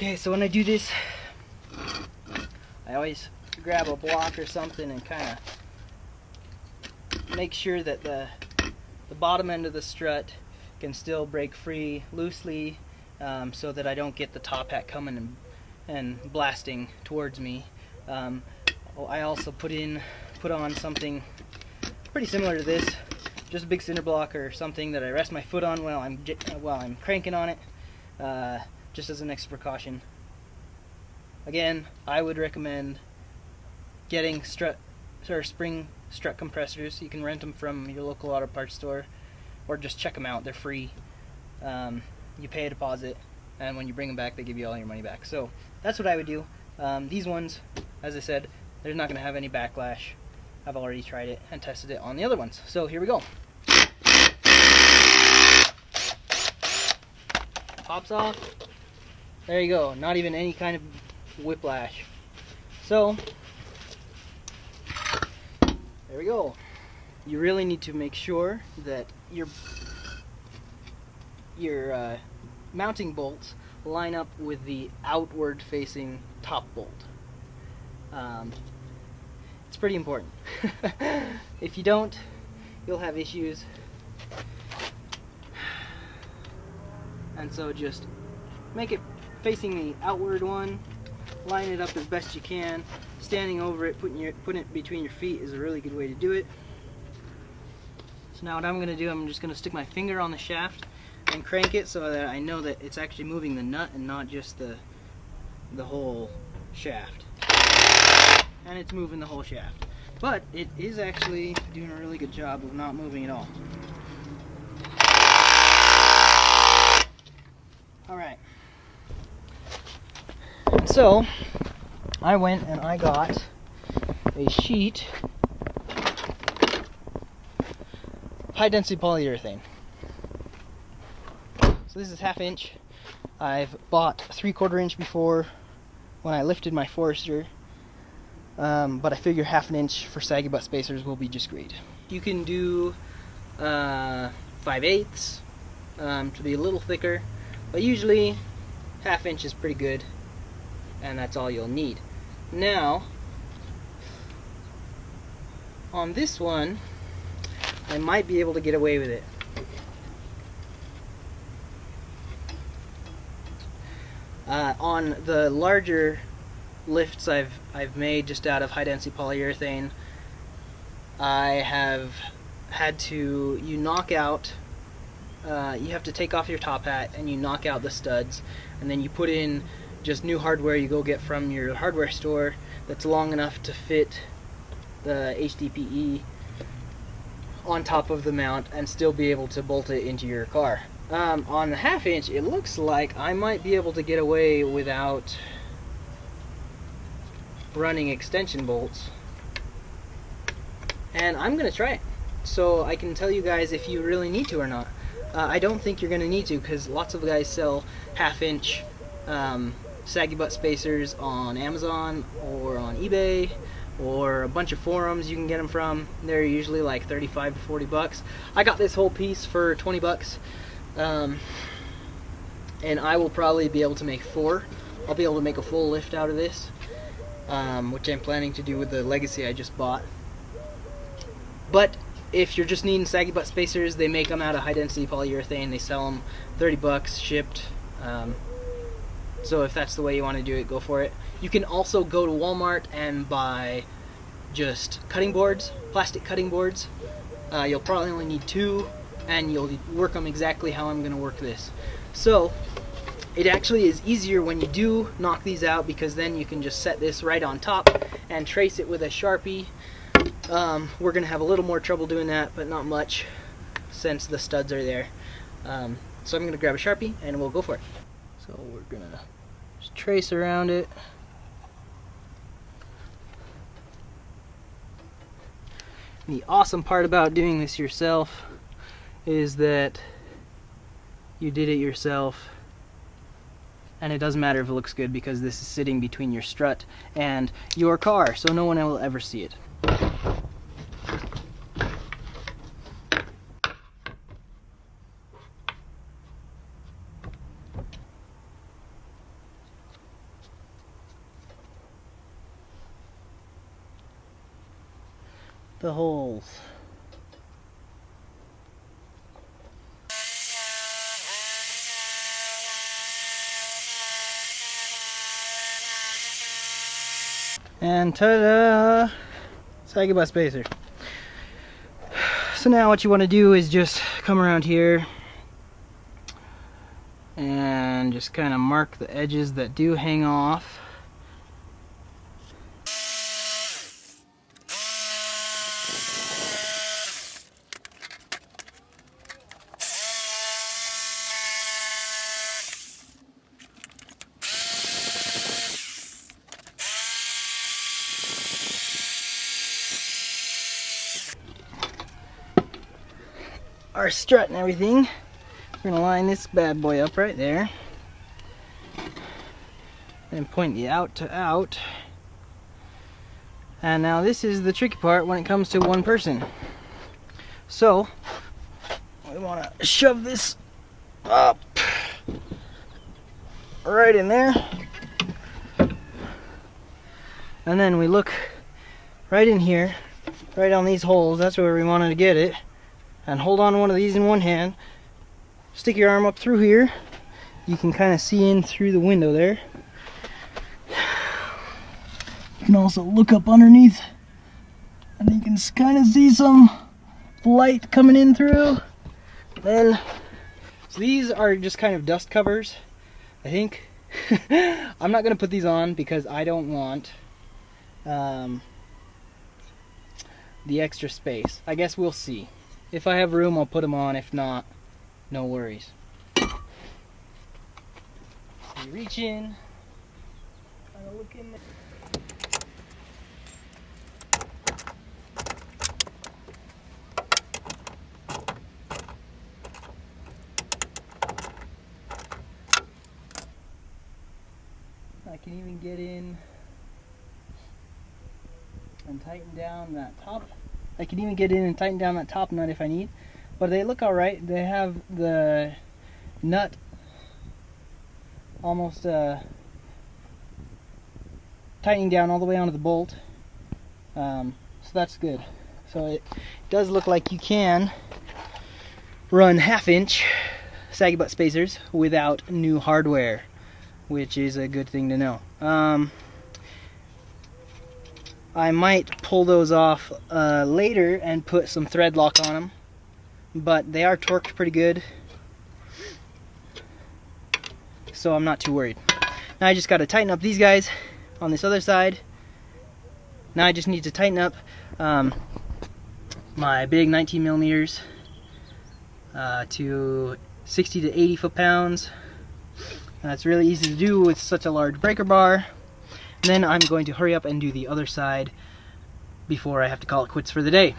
Okay, so when I do this, I always grab a block or something and kind of make sure that the bottom end of the strut can still break free loosely, so that I don't get the top hat coming and blasting towards me. I also put on something pretty similar to this, just a big cinder block or something that I rest my foot on while I'm cranking on it, just as an extra precaution. Again, I would recommend getting strut or spring strut compressors. You can rent them from your local auto parts store, or just check them out. They're free. You pay a deposit, and when you bring them back, they give you all your money back. So that's what I would do. These ones, as I said, they're not going to have any backlash. I've already tried it and tested it on the other ones. So here we go. Pops off. There you go. Not even any kind of whiplash. So there we go. You really need to make sure that your mounting bolts line up with the outward facing top bolt. It's pretty important. If you don't, you'll have issues. And so just make it facing the outward one, line it up as best you can. Standing over it, putting it between your feet is a really good way to do it. So now what I'm going to do, I'm just going to stick my finger on the shaft and crank it so that I know that it's actually moving the nut and not just the whole shaft. And it's moving the whole shaft. But it is actually doing a really good job of not moving at all. Alright. So, I went and I got a sheet of high density polyurethane. So this is 1/2 inch. I've bought 3/4 inch before when I lifted my Forester, but I figure 1/2 inch for saggy butt spacers will be just great. You can do 5/8 to be a little thicker, but usually 1/2 inch is pretty good, and that's all you'll need. Now, on this one, I might be able to get away with it. On the larger lifts I've made just out of high density polyurethane, I have had to, you have to take off your top hat and you knock out the studs, and then you put in just new hardware you go get from your hardware store that's long enough to fit the HDPE on top of the mount and still be able to bolt it into your car. On the 1/2 inch, it looks like I might be able to get away without running extension bolts, and I'm gonna try it so I can tell you guys if you really need to or not. I don't think you're gonna need to, because lots of guys sell 1/2 inch saggy butt spacers on Amazon or on eBay or a bunch of forums you can get them from. They're usually like 35 to 40 bucks. I got this whole piece for 20 bucks, and I will probably be able to make 4. I'll be able to make a full lift out of this, which I'm planning to do with the Legacy I just bought. But if you're just needing saggy butt spacers, they make them out of high density polyurethane. They sell them 30 bucks shipped. So if that's the way you want to do it, go for it. You can also go to Walmart and buy just cutting boards, plastic cutting boards. You'll probably only need 2, and you'll work them exactly how I'm going to work this. So it actually is easier when you do knock these out, because then you can just set this right on top and trace it with a Sharpie. We're going to have a little more trouble doing that, but not much since the studs are there. So I'm going to grab a Sharpie and we'll go for it. So we're going to just trace around it. The awesome part about doing this yourself is that you did it yourself, and it doesn't matter if it looks good, because this is sitting between your strut and your car, so no one will ever see it. the holes. And ta-da! Saggy butt spacer. So now what you want to do is just come around here and just kind of mark the edges that do hang off. Our strut and everything. We're gonna line this bad boy up right there and point the out to out. And now this is the tricky part when it comes to one person. So we want to shove this up right in there, and then we look right in here, right on these holes. That's where we wanted to get it. And hold on one of these in one hand, stick your arm up through here. You can kind of see in through the window there. You can also look up underneath and you can kind of see some light coming in through. Then, so these are just kind of dust covers, I think. I'm not going to put these on because I don't want the extra space. I guess we'll see. If I have room, I'll put them on. If not, no worries. So you reach in, kind of look in there. I can even get in and tighten down that top. I can even get in and tighten down that top nut if I need. But they look alright. They have the nut almost tightening down all the way onto the bolt. So that's good. So it does look like you can run 1/2 inch saggy butt spacers without new hardware, which is a good thing to know. I might pull those off later and put some thread lock on them, but they are torqued pretty good, so I'm not too worried. Now I just got to tighten up these guys on this other side. Now I just need to tighten up my big 19 millimeters to 60 to 80 foot-pounds. That's really easy to do with such a large breaker bar. And then I'm going to hurry up and do the other side before I have to call it quits for the day.